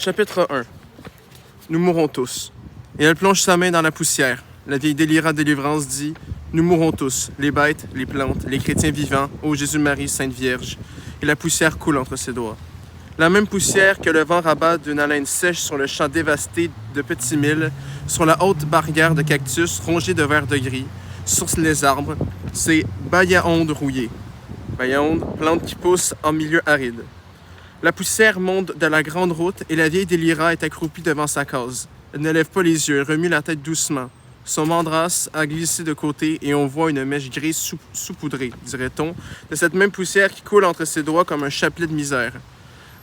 Chapitre 1. Nous mourrons tous. Et elle plonge sa main dans la poussière. La vieille délira délivrance dit: Nous mourrons tous, les bêtes, les plantes, les chrétiens vivants, ô Jésus-Marie, Sainte Vierge. Et la poussière coule entre ses doigts. La même poussière que le vent rabat d'une haleine sèche sur le champ dévasté de petits milles, sur la haute barrière de cactus rongée de vert de gris, sur les arbres, c'est bayaonde rouillée. Bayaonde, plante qui pousse en milieu aride. La poussière monte de la grande route et la vieille délira est accroupie devant sa case. Elle ne lève pas les yeux, elle remue la tête doucement. Son mandras a glissé de côté et on voit une mèche grise saupoudrée, dirait-on, de cette même poussière qui coule entre ses doigts comme un chapelet de misère.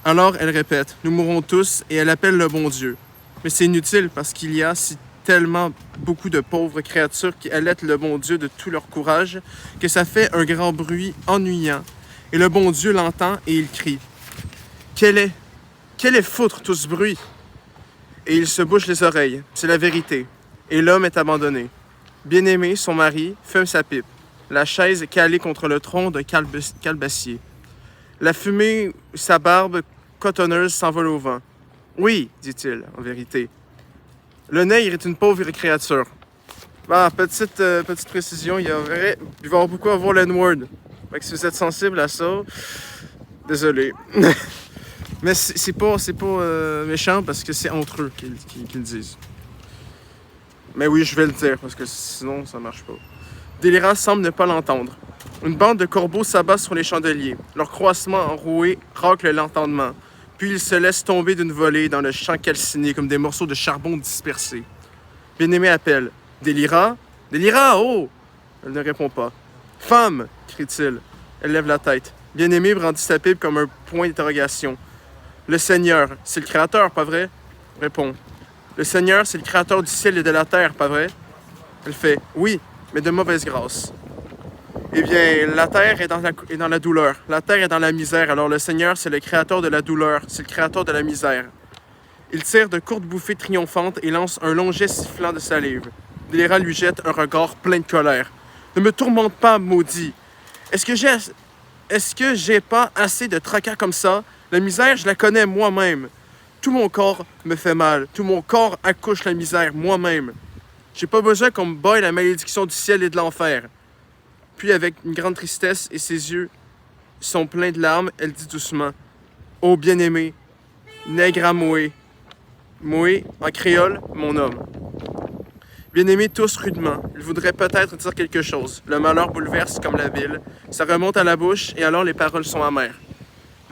Alors elle répète: Nous mourrons tous, et elle appelle le bon Dieu. Mais c'est inutile parce qu'il y a si tellement beaucoup de pauvres créatures qui allaitent le bon Dieu de tout leur courage que ça fait un grand bruit ennuyant. Et le bon Dieu l'entend et il crie: Quel est foutre tout ce bruit? Et il se bouche les oreilles, c'est la vérité. Et l'homme est abandonné. Bien-aimé, son mari, fume sa pipe. La chaise est calée contre le tronc d'un calebassier. La fumée, sa barbe cotonneuse s'envole au vent. Oui, dit-il, en vérité. Le nègre est une pauvre créature. Petite précision, il va y avoir beaucoup à voir l'N-word. Fait que si vous êtes sensible à ça, désolé. Mais c'est pas méchant parce que c'est entre eux qu'ils le disent. Mais oui, je vais le dire parce que sinon ça marche pas. Délira semble ne pas l'entendre. Une bande de corbeaux s'abat sur les chandeliers. Leur croissement enroué racle l'entendement. Puis ils se laissent tomber d'une volée dans le champ calciné comme des morceaux de charbon dispersés. Bien-aimé appelle: Délira? Délira, oh! Elle ne répond pas. Femme! Crie-t-il. Elle lève la tête. Bien-aimé brandit sa pipe comme un point d'interrogation. Le Seigneur, c'est le Créateur, pas vrai? Répond. Le Seigneur, c'est le Créateur du ciel et de la terre, pas vrai? Elle fait: Oui, mais de mauvaise grâce. Eh bien, la terre est dans la douleur. La terre est dans la misère. Alors le Seigneur, c'est le Créateur de la douleur. C'est le Créateur de la misère. Il tire de courtes bouffées triomphantes et lance un long jet sifflant de salive. Délira lui jette un regard plein de colère. Ne me tourmente pas, maudit. Est-ce que j'ai pas assez de tracas comme ça? La misère, je la connais moi-même. Tout mon corps me fait mal. Tout mon corps accouche la misère moi-même. J'ai pas besoin qu'on me baille la malédiction du ciel et de l'enfer. Puis, avec une grande tristesse et ses yeux sont pleins de larmes, elle dit doucement: Ô bien-aimé, nègre à Moé. Moé, en créole, mon homme. Bien-aimé tousse rudement. Il voudrait peut-être dire quelque chose. Le malheur bouleverse comme la ville. Ça remonte à la bouche et alors les paroles sont amères.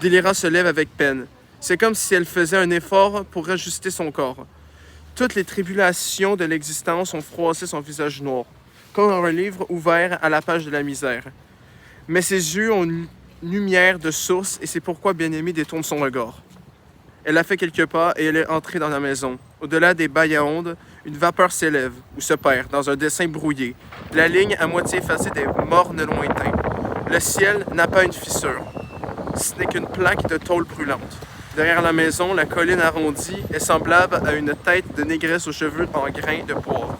Délira se lève avec peine. C'est comme si elle faisait un effort pour ajuster son corps. Toutes les tribulations de l'existence ont froissé son visage noir, comme un livre ouvert à la page de la misère. Mais ses yeux ont une lumière de source et c'est pourquoi bien-aimé détourne son regard. Elle a fait quelques pas et elle est entrée dans la maison. Au-delà des bayaondes, une vapeur s'élève ou se perd dans un dessin brouillé. La ligne à moitié effacée des mornes lointains. Le ciel n'a pas une fissure. Ce n'est qu'une plaque de tôle brûlante. Derrière la maison, la colline arrondie est semblable à une tête de négresse aux cheveux en grains de poivre.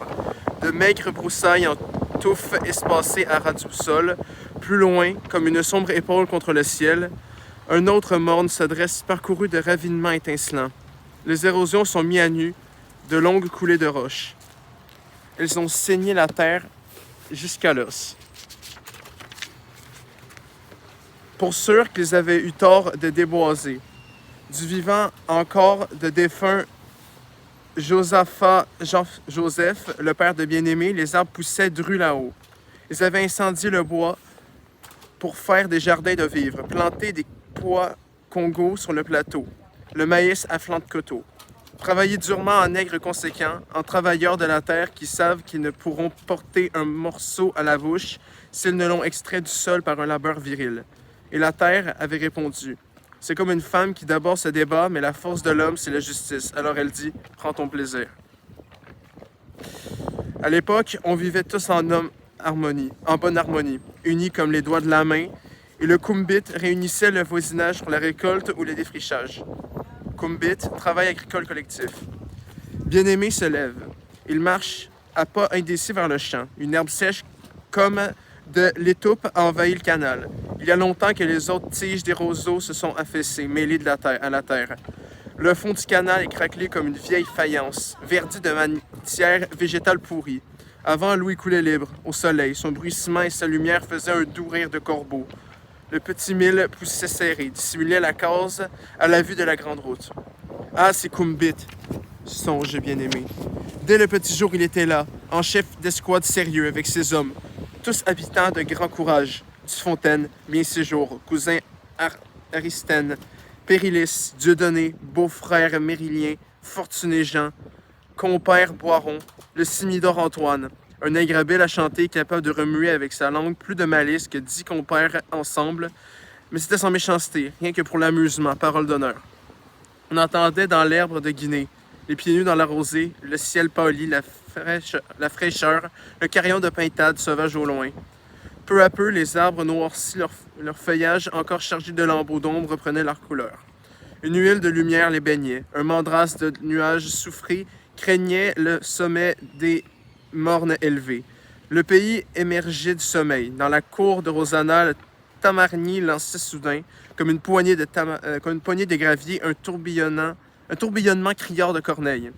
De maigres broussailles en touffes espacées à ras du sol. Plus loin, comme une sombre épaule contre le ciel, un autre morne se dresse parcouru de ravinements étincelants. Les érosions sont mises à nu, de longues coulées de roches. Elles ont saigné la terre jusqu'à l'os. Pour sûr qu'ils avaient eu tort de déboiser. Du vivant encore de défunt Joseph, le père de bien-aimé, les arbres poussaient dru là-haut. Ils avaient incendié le bois pour faire des jardins de vivres, planter des pois Congo sur le plateau, le maïs à flanc de coteau. Travailler durement en nègres conséquents, en travailleurs de la terre qui savent qu'ils ne pourront porter un morceau à la bouche s'ils ne l'ont extrait du sol par un labeur viril. Et la terre avait répondu: C'est comme une femme qui d'abord se débat, mais la force de l'homme, c'est la justice. Alors elle dit: Prends ton plaisir. À l'époque, on vivait tous en bonne harmonie, unis comme les doigts de la main, et le kumbit réunissait le voisinage pour la récolte ou le défrichage. Kumbit, travail agricole collectif. Bien-aimé se lève. Il marche à pas indécis vers le champ. Une herbe sèche comme de l'étoupe a envahi le canal. Il y a longtemps que les autres tiges des roseaux se sont affaissées, mêlées à la terre. Le fond du canal est craquelé comme une vieille faïence, verdi de matière végétale pourrie. Avant, l'eau y coulait libre, au soleil. Son bruissement et sa lumière faisaient un doux rire de corbeau. Le petit mille poussait serré, dissimulait la case à la vue de la grande route. Ah, c'est Kumbit, songe bien-aimé. Dès le petit jour, il était là, en chef d'escouade sérieux avec ses hommes, tous habitants de grand courage. Dufontaine, bien séjour, cousin Aristène, Périlis, Dieudonné, beau-frère Mérilien, Fortuné Jean, compère Boiron, le Simidor Antoine, un nègre habile à chanter capable de remuer avec sa langue plus de malice que 10 compères ensemble, mais c'était sans méchanceté, rien que pour l'amusement, parole d'honneur. On entendait dans l'herbe de Guinée, les pieds nus dans la rosée, le ciel pâli, la fraîcheur, le carillon de pintade sauvage au loin. Peu à peu, les arbres noircis, leur feuillage encore chargé de lambeaux d'ombre prenaient leur couleur. Une huile de lumière les baignait, un mandras de nuages soufrés craignait le sommet des mornes élevées. Le pays émergeait du sommeil. Dans la cour de Rosanna, le tamarnier lançait soudain, comme une poignée de gravier, un tourbillonnement criard de corneilles.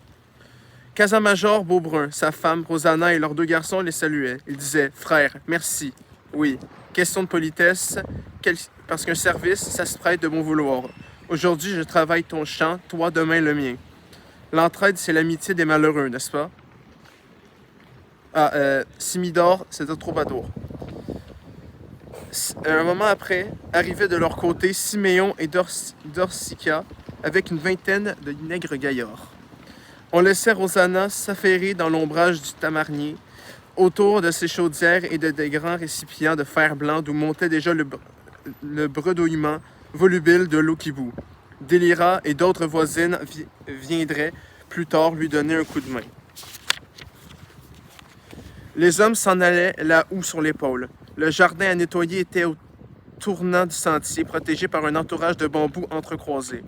Casamajor Beaubrun, sa femme, Rosanna et leurs 2 garçons les saluaient. Ils disaient « Frère, merci. Oui, question de politesse, parce qu'un service, ça se prête de bon vouloir. Aujourd'hui, je travaille ton champ, toi demain le mien. L'entraide, c'est l'amitié des malheureux, n'est-ce pas? » Simidor, c'est un troubadour. Un moment après, arrivaient de leur côté Siméon et Dorsica avec une vingtaine de nègres gaillards. On laissait Rosanna s'affairer dans l'ombrage du tamarnier, autour de ses chaudières et de des grands récipients de fer blanc d'où montait déjà le bredouillement volubile de l'eau qui bout. Délira et d'autres voisines viendraient plus tard lui donner un coup de main. Les hommes s'en allaient la houe sur l'épaule. Le jardin à nettoyer était au tournant du sentier, protégé par un entourage de bambous entrecroisés.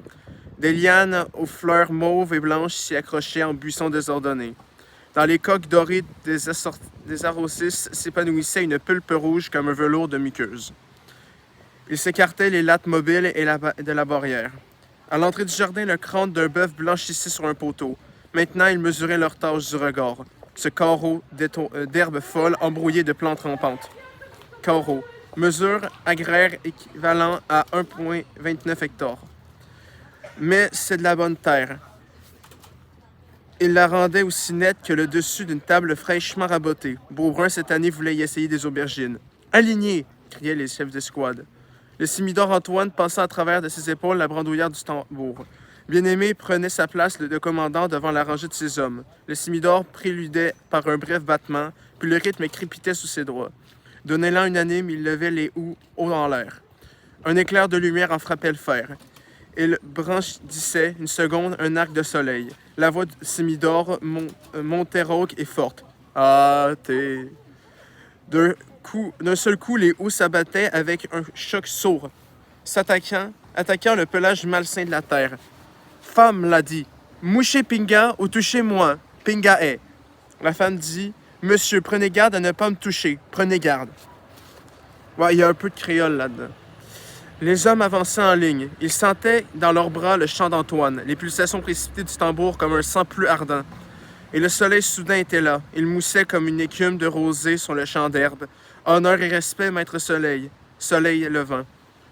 Des lianes aux fleurs mauves et blanches s'y accrochaient en buissons désordonnés. Dans les coques dorées des arrocis s'épanouissait une pulpe rouge comme un velours de muqueuse. Il s'écartait les lattes mobiles et de la barrière. À l'entrée du jardin, le crâne d'un bœuf blanchissait sur un poteau. Maintenant, il mesurait leur tâche du regard. Ce carreau d'herbes folles embrouillées de plantes rampantes. Carreau. Mesure agraire équivalent à 1,29 hectares. Mais c'est de la bonne terre. Il la rendait aussi nette que le dessus d'une table fraîchement rabotée. Beaubrun, cette année, voulait y essayer des aubergines. « Alignés !» criaient les chefs d'escouade. Le Simidor Antoine passa à travers de ses épaules la brandouillère du tambour. Bien-Aimé prenait sa place de commandant devant la rangée de ses hommes. Le Simidor préludait par un bref battement, puis le rythme crépitait sous ses doigts. D'un élan unanime, il levait les houes haut en l'air. Un éclair de lumière en frappait le fer. Il brandissait une seconde un arc de soleil. La voix de Simidor montait rauque et forte. « Ah, t'es... » D'un seul coup, les houes s'abattaient avec un choc sourd, attaquant le pelage malsain de la terre. « Femme, l'a dit, mouchez Pinga ou touchez-moi, Pinga est. » La femme dit, « Monsieur, prenez garde à ne pas me toucher, prenez garde. » Ouais, il y a un peu de créole là-dedans. Les hommes avançaient en ligne. Ils sentaient dans leurs bras le chant d'Antoine, les pulsations précipitées du tambour comme un sang plus ardent. Et le soleil soudain était là. Il moussait comme une écume de rosée sur le champ d'herbe. Honneur et respect, maître soleil. Soleil levant.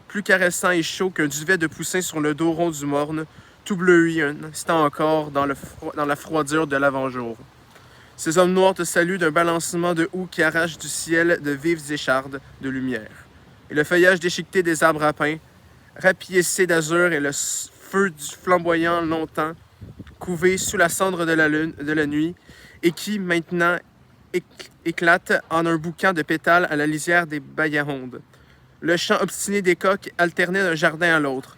Plus caressant et chaud qu'un duvet de poussin sur le dos rond du morne, tout bleui un instant encore dans la froidure de l'avant-jour. Ces hommes noirs te saluent d'un balancement de houx qui arrache du ciel de vives échardes de lumière. Et le feuillage déchiqueté des arbres à pin, rapiécé d'azur et le feu du flamboyant longtemps, couvé sous la cendre de la nuit, et qui, maintenant, éclate en un boucan de pétales à la lisière des bayarondes. Le chant obstiné des coqs alternait d'un jardin à l'autre.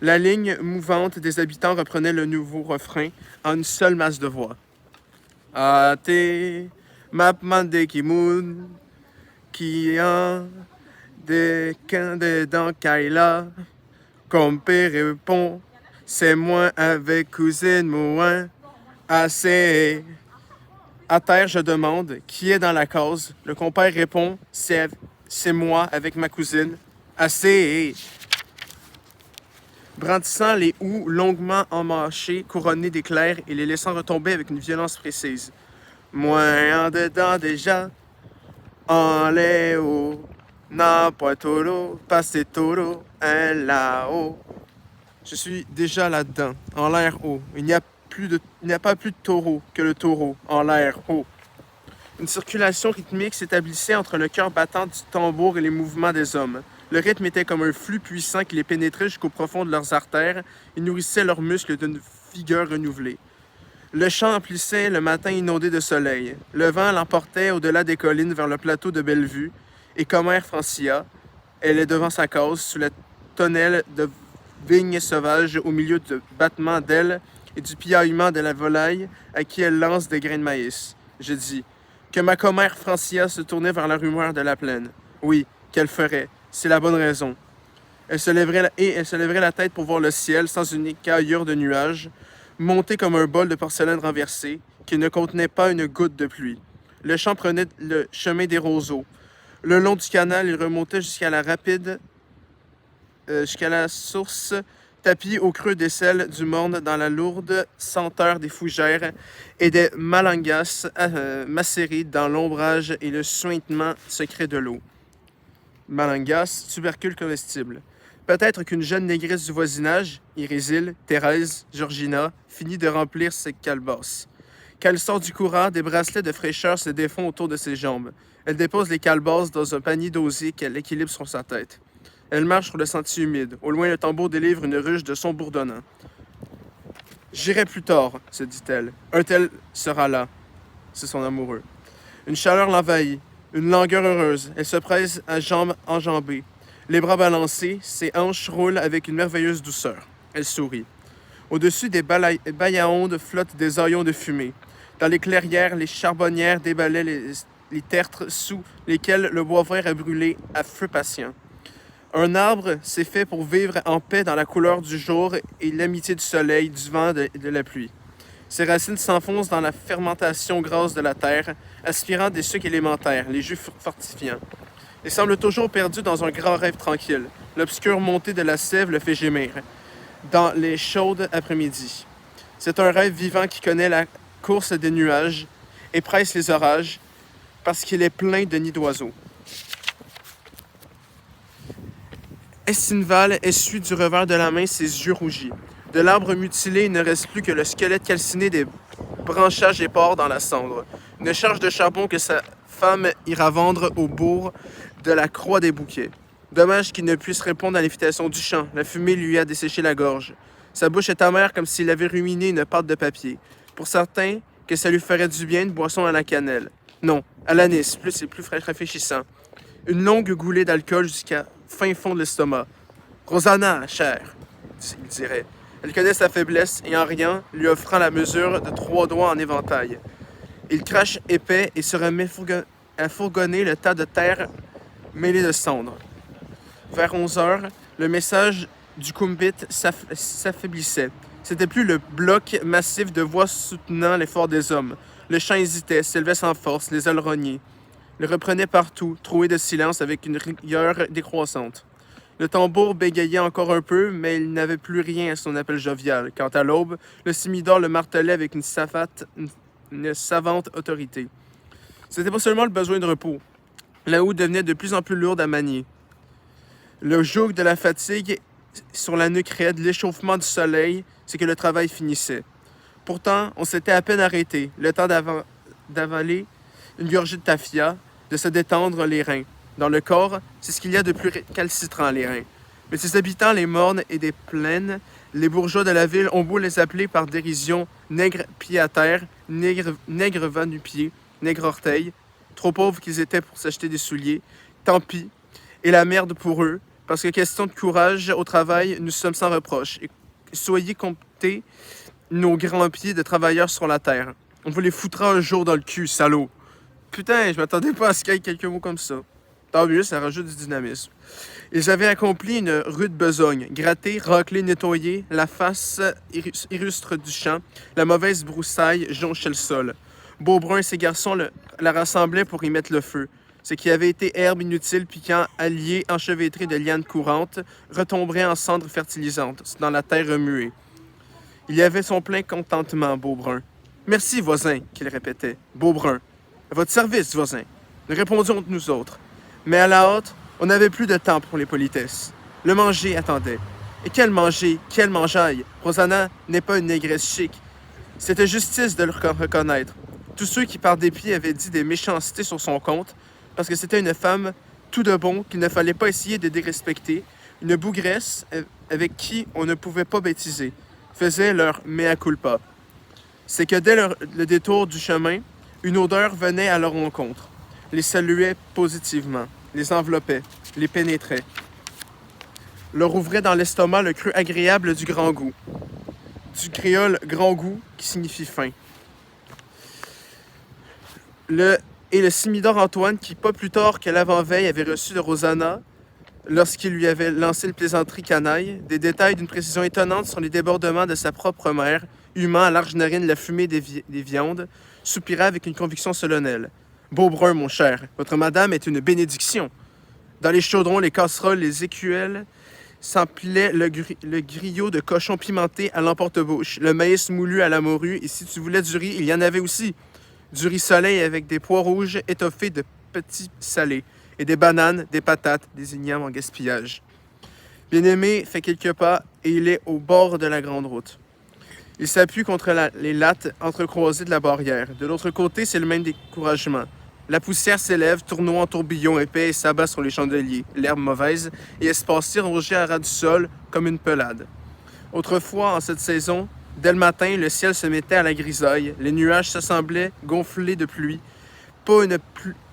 La ligne mouvante des habitants reprenait le nouveau refrain en une seule masse de voix. « Ate, mapmande qui moun, qui en... des camps de dans Kaila, comme père répond, c'est moi avec cousine Mouin, assez. À terre, je demande, qui est dans la cause? Le compère répond, c'est moi avec ma cousine, assez. brandissant les houes longuement emmâchées, couronnées d'éclairs et les laissant retomber avec une violence précise. Moins en dedans déjà, en Léo, n'a pas taureau, passe taureau, un là-haut. Je suis déjà là-dedans, en l'air haut. Il n'y a pas plus de taureau que le taureau, en l'air haut. Une circulation rythmique s'établissait entre le cœur battant du tambour et les mouvements des hommes. Le rythme était comme un flux puissant qui les pénétrait jusqu'au profond de leurs artères et nourrissait leurs muscles d'une vigueur renouvelée. Le champ emplissait le matin inondé de soleil. Le vent l'emportait au-delà des collines vers le plateau de Bellevue, et Commère Francia, elle est devant sa case, sous la tonnelle de vignes sauvages, au milieu de battements d'ailes et du piaillement de la volaille à qui elle lance des grains de maïs. Je dis que ma commère Francia se tournait vers la rumeur de la plaine. Oui, qu'elle ferait. C'est la bonne raison. Elle se lèverait la tête pour voir le ciel sans une écaillure de nuages, monté comme un bol de porcelaine renversé, qui ne contenait pas une goutte de pluie. Le champ prenait le chemin des roseaux. Le long du canal, il remontait jusqu'à la source, tapis au creux des selles du Morne dans la lourde senteur des fougères et des malangas macérées dans l'ombrage et le suintement secret de l'eau. Malangas, tubercule comestible. Peut-être qu'une jeune négresse du voisinage, Irésil, Thérèse, Georgina, finit de remplir ses calebasses. Quand elle sort du courant, des bracelets de fraîcheur se défont autour de ses jambes. Elle dépose les calebasses dans un panier d'osier qu'elle équilibre sur sa tête. Elle marche sur le sentier humide. Au loin, le tambour délivre une ruche de sons bourdonnants. « J'irai plus tard, » se dit-elle. « Un tel sera là. » C'est son amoureux. Une chaleur l'envahit. Une langueur heureuse. Elle se presse à jambes enjambées. Les bras balancés, ses hanches roulent avec une merveilleuse douceur. Elle sourit. Au-dessus des bailliaondes flottent des haillons de fumée. Dans les clairières, les charbonnières débalaient les tertres sous lesquels le bois vert est brûlé à feu patient. Un arbre s'est fait pour vivre en paix dans la couleur du jour et l'amitié du soleil, du vent et de la pluie. Ses racines s'enfoncent dans la fermentation grasse de la terre, aspirant des sucs élémentaires, les jus fortifiants. Il semble toujours perdu dans un grand rêve tranquille. L'obscure montée de la sève le fait gémir, dans les chaudes après-midi. C'est un rêve vivant qui connaît la course des nuages et presse les orages, parce qu'il est plein de nids d'oiseaux. Estinval essuie du revers de la main ses yeux rougis. De l'arbre mutilé, il ne reste plus que le squelette calciné des branchages épars dans la cendre. Une charge de charbon que sa femme ira vendre au bourg de la Croix des Bouquets. Dommage qu'il ne puisse répondre à l'invitation du champ. La fumée lui a desséché la gorge. Sa bouche est amère comme s'il avait ruminé une pâte de papier. Pour certains, que ça lui ferait du bien une boisson à la cannelle. Non, à l'anis, plus et plus rafraîchissant. Une longue goulée d'alcool jusqu'à fin fond de l'estomac. « Rosanna, chère, » il dirait. Elle connaît sa faiblesse et en riant, lui offrant la mesure de 3 doigts en éventail. Il crache épais et se remet à fourgonner le tas de terre mêlé de cendres. Vers 11 heures, le message du Kumbit s'affaiblissait. C'était plus le bloc massif de voix soutenant l'effort des hommes. Le chant hésitait, s'élevait sans force, les ailes rognées. Il reprenait partout, troué de silence avec une rigueur décroissante. Le tambour bégayait encore un peu, mais il n'avait plus rien à son appel jovial. Quant à l'aube, le simidor le martelait avec une savante autorité. C'était pas seulement le besoin de repos. La houe devenait de plus en plus lourde à manier. Le joug de la fatigue sur la nuque raide, l'échauffement du soleil, c'est que le travail finissait. Pourtant, on s'était à peine arrêté, le temps d'avaler une gorgée de tafia, de se détendre les reins. Dans le corps, c'est ce qu'il y a de plus récalcitrant, les reins. Mais ses habitants, les mornes et des plaines, les bourgeois de la ville, ont beau les appeler par dérision nègres pieds à terre, nègres va-nu-pieds, nègres orteils, trop pauvres qu'ils étaient pour s'acheter des souliers, tant pis, et la merde pour eux, parce que question de courage au travail, nous sommes sans reproche. Et soyez comptés nos grands pieds de travailleurs sur la terre. On vous les foutra un jour dans le cul, salaud. Putain, je m'attendais pas à ce qu'il y ait quelques mots comme ça. Tant mieux, ça rajoute du dynamisme. Ils avaient accompli une rude besogne. Gratter, racler, nettoyer, la face irrustre du champ, la mauvaise broussaille jonchait le sol. Beaubrun et ses garçons la rassemblaient pour y mettre le feu. Ce qui avait été herbe inutile, piquant, allié, enchevêtré de lianes courantes, retomberait en cendres fertilisantes, dans la terre remuée. Il y avait son plein contentement, Beaubrun. Merci, voisin, qu'il répétait. Beaubrun. À votre service, voisin. Nous répondions nous autres. Mais à la hâte, on n'avait plus de temps pour les politesses. Le manger attendait. Et quel manger, quelle mangeaille! Rosanna n'est pas une négresse chic. C'était justice de le reconnaître. Tous ceux qui, par dépit, avaient dit des méchancetés sur son compte, parce que c'était une femme tout de bon qu'il ne fallait pas essayer de dérespecter, une bougresse avec qui on ne pouvait pas bêtiser, faisait leur mea culpa. C'est que dès le détour du chemin, une odeur venait à leur rencontre, les saluait positivement, les enveloppait, les pénétrait, leur ouvrait dans l'estomac le creux agréable du grand goût, du créole grand goût qui signifie faim. Le Simidor Antoine, qui, pas plus tard que l'avant-veille, avait reçu de Rosanna, lorsqu'il lui avait lancé une plaisanterie canaille, des détails d'une précision étonnante sur les débordements de sa propre mère, humant à larges narines la fumée des viandes, soupira avec une conviction solennelle. « Beaubrun, mon cher, votre madame est une bénédiction. » Dans les chaudrons, les casseroles, les écuelles, s'empilait le griot de cochon pimenté à l'emporte-bouche, le maïs moulu à la morue, et si tu voulais du riz, il y en avait aussi. Du riz soleil avec des pois rouges étoffés de petits salés, et des bananes, des patates, des ignames en gaspillage. Bien-aimé fait quelques pas, et il est au bord de la grande route. Il s'appuie contre les lattes entrecroisées de la barrière. De l'autre côté, c'est le même découragement. La poussière s'élève, tournoie en tourbillon épais et s'abat sur les chandeliers, l'herbe mauvaise, et espacée rongée à ras du sol comme une pelade. Autrefois, en cette saison, dès le matin, le ciel se mettait à la grisaille, les nuages s'assemblaient gonflés de pluie. Pas une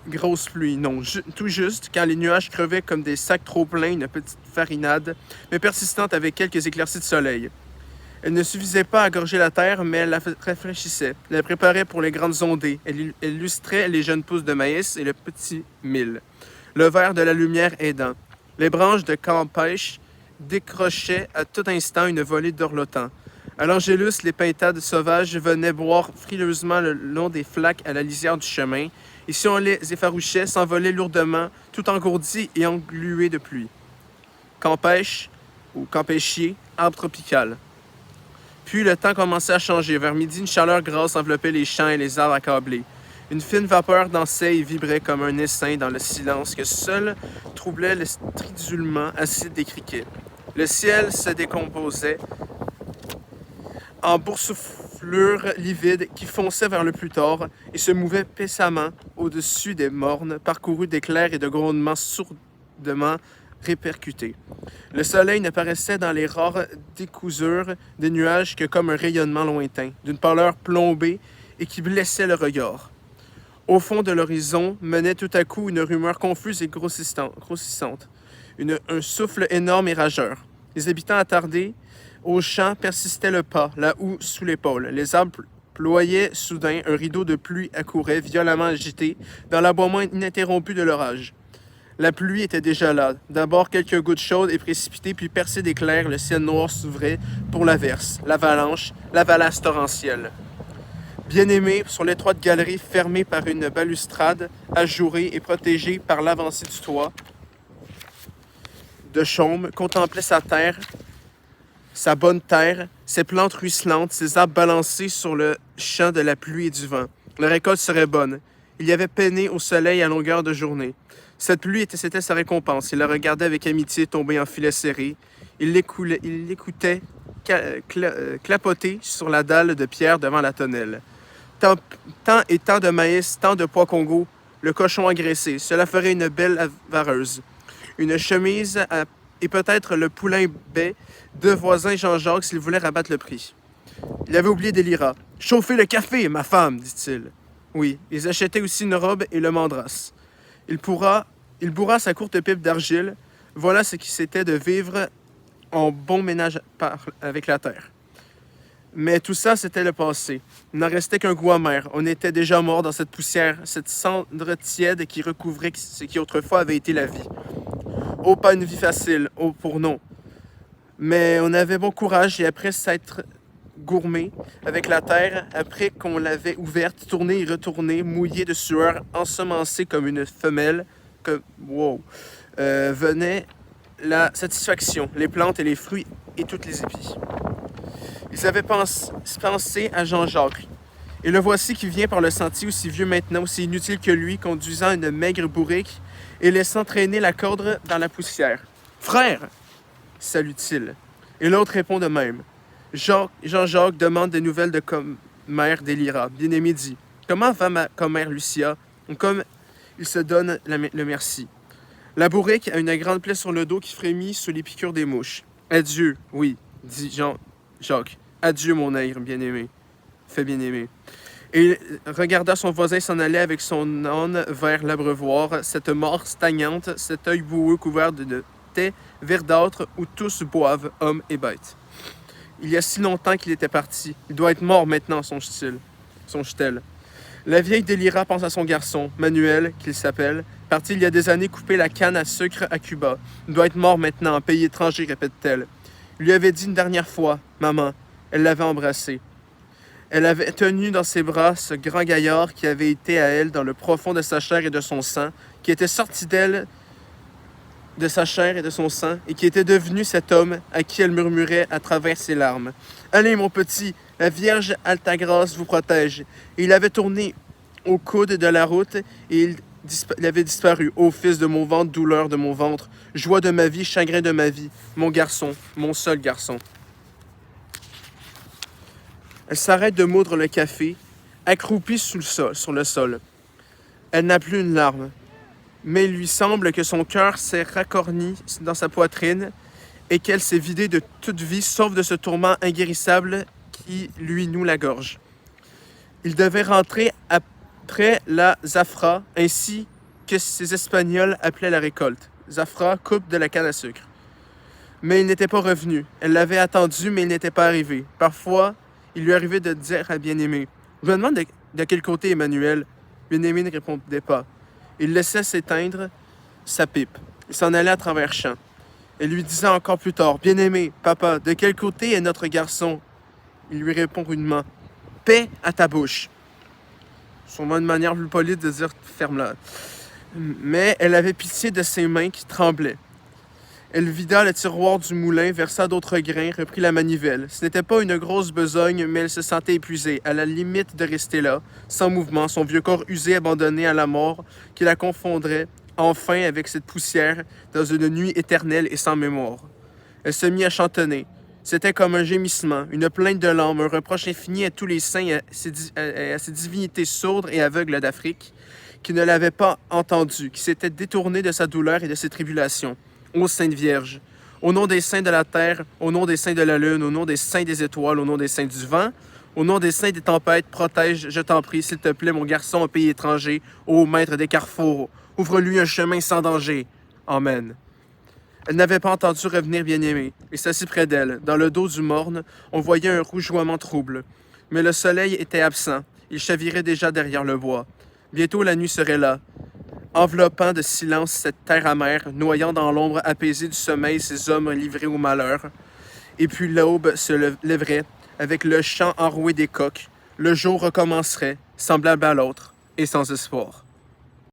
grosse pluie, non, tout juste, quand les nuages crevaient comme des sacs trop pleins, une petite farinade, mais persistante avec quelques éclaircies de soleil. Elle ne suffisait pas à gorger la terre, mais elle la rafraîchissait, la préparait pour les grandes ondées. Elle lustrait les jeunes pousses de maïs et le petit mil. Le vert de la lumière aidant. Les branches de camp-pêche décrochaient à tout instant une volée d'orlotans. À l'Angélus, les pintades sauvages venaient boire frileusement le long des flaques à la lisière du chemin, et si on les effarouchait, s'envolaient lourdement, tout engourdis et englués de pluie. Camp-pêche, ou campéchier, arbre tropical. Puis le temps commençait à changer. Vers midi, une chaleur grasse enveloppait les champs et les arbres accablés. Une fine vapeur dansait et vibrait comme un essaim dans le silence que seul troublait le stridulement acide des criquets. Le ciel se décomposait en boursouflures livides qui fonçaient vers le plus tard et se mouvaient pesamment au-dessus des mornes, parcourus d'éclairs et de grondements sourdement répercutés. Le soleil ne paraissait dans les rares décousures des nuages que comme un rayonnement lointain, d'une pâleur plombée et qui blessait le regard. Au fond de l'horizon menait tout à coup une rumeur confuse et grossissante, un souffle énorme et rageur. Les habitants attardés au champ persistaient le pas, la houe sous l'épaule. Les arbres ployaient soudain, un rideau de pluie accourait, violemment agité, dans l'aboiement ininterrompu de l'orage. La pluie était déjà là. D'abord quelques gouttes chaudes et précipitées, puis percées d'éclairs, le ciel noir s'ouvrait pour l'averse, l'avalanche, l'avalace torrentielle. Bien-aimé, sur l'étroite galerie fermée par une balustrade, ajourée et protégée par l'avancée du toit de chaume, contemplait sa terre, sa bonne terre, ses plantes ruisselantes, ses arbres balancés sur le champ de la pluie et du vent. La récolte serait bonne. Il y avait peiné au soleil à longueur de journée. Cette pluie c'était sa récompense. Il la regardait avec amitié tomber en filet serré. Il l'écoutait clapoter sur la dalle de pierre devant la tonnelle. Tant et tant de maïs, tant de pois Congo, le cochon engraissé, cela ferait une belle vareuse. Une chemise et peut-être le poulain baie, deux voisins Jean-Jacques s'il voulait rabattre le prix. Il avait oublié des liras. « Chauffez le café, ma femme, dit-il. » Oui, ils achetaient aussi une robe et le mandras. Il bourra sa courte pipe d'argile. Voilà ce qui c'était de vivre en bon ménage avec la terre. Mais tout ça, c'était le passé. Il n'en restait qu'un goût amer. On était déjà mort dans cette poussière, cette cendre tiède qui recouvrait ce qui autrefois avait été la vie. Oh, pas une vie facile, oh, pour non. Mais on avait bon courage et après s'être gourmé avec la terre après qu'on l'avait ouverte, tournée et retournée, mouillée de sueur, ensemencée comme une femelle, venait la satisfaction, les plantes et les fruits et toutes les épis. Ils avaient pensé à Jean-Jacques. Et le voici qui vient par le sentier, aussi vieux maintenant, aussi inutile que lui, conduisant une maigre bourrique et laissant traîner la corde dans la poussière. « Frère !» salue-t-il. Et l'autre répond de même. Jean-Jacques demande des nouvelles de commère Délira. Bien-aimé dit, « Comment va ma commère Lucia ?» Comme il se donne le merci. La bourrique a une grande plaie sur le dos qui frémit sous les piqûres des mouches. « Adieu, oui, dit Jean-Jacques. Adieu, mon aïe bien-aimé. Fait bien-aimé. » Et il regarda son voisin s'en aller avec son âne vers l'abreuvoir, cette mort stagnante, cet œil boueux couvert de thé verdâtre où tous boivent, hommes et bêtes. Il y a si longtemps qu'il était parti. Il doit être mort maintenant, songe-t-elle. La vieille Délira pense à son garçon, Manuel, qu'il s'appelle, parti il y a des années couper la canne à sucre à Cuba. Il doit être mort maintenant, en pays étranger, répète-t-elle. Il lui avait dit une dernière fois, maman. Elle l'avait embrassé. Elle avait tenu dans ses bras ce grand gaillard qui avait été à elle dans le profond de sa chair et de son sang, qui était sorti d'elle de sa chair et de son sang, et qui était devenu cet homme à qui elle murmurait à travers ses larmes. « Allez, mon petit, la Vierge Altagrace vous protège. » Et il avait tourné au coude de la route, et il avait disparu. « Ô fils de mon ventre, douleur de mon ventre, joie de ma vie, chagrin de ma vie, mon garçon, mon seul garçon. » Elle s'arrête de moudre le café, accroupie sur le sol. Elle n'a plus une larme, mais il lui semble que son cœur s'est racorni dans sa poitrine et qu'elle s'est vidée de toute vie, sauf de ce tourment inguérissable qui lui noue la gorge. Il devait rentrer après la zafra, ainsi que ces Espagnols appelaient la récolte. Zafra, coupe de la canne à sucre. Mais il n'était pas revenu. Elle l'avait attendu, mais il n'était pas arrivé. Parfois, il lui arrivait de dire à Bien-Aimé. Je me demande de quel côté Emmanuel. Bien-Aimé ne répondait pas. Il laissait s'éteindre sa pipe. Il s'en allait à travers champs. Elle lui disait encore plus tard, Bien-Aimé, papa, de quel côté est notre garçon? Il lui répond rudement, paix à ta bouche. Sûrement une manière plus polie de dire ferme-la. Mais elle avait pitié de ses mains qui tremblaient. Elle vida le tiroir du moulin, versa d'autres grains, reprit la manivelle. Ce n'était pas une grosse besogne, mais elle se sentait épuisée, à la limite de rester là, sans mouvement, son vieux corps usé, abandonné à la mort, qui la confondrait enfin avec cette poussière dans une nuit éternelle et sans mémoire. Elle se mit à chantonner. C'était comme un gémissement, une plainte de l'âme, un reproche infini à tous les saints et à ces divinités sourdes et aveugles d'Afrique, qui ne l'avaient pas entendu, qui s'étaient détournées de sa douleur et de ses tribulations. Ô Sainte Vierge, au nom des saints de la terre, au nom des saints de la lune, au nom des saints des étoiles, au nom des saints du vent, au nom des saints des tempêtes, protège, je t'en prie, s'il te plaît, mon garçon au pays étranger, ô maître des carrefours, ouvre-lui un chemin sans danger. Amen. Elle n'avait pas entendu revenir Bien-Aimé, et s'assit près d'elle. Dans le dos du morne, on voyait un rougeoiement trouble. Mais le soleil était absent, il chavirait déjà derrière le bois. Bientôt la nuit serait là, enveloppant de silence cette terre amère, noyant dans l'ombre apaisée du sommeil ces hommes livrés au malheur. Et puis l'aube se lèverait, avec le chant enroué des coqs. Le jour recommencerait, semblable à l'autre, et sans espoir.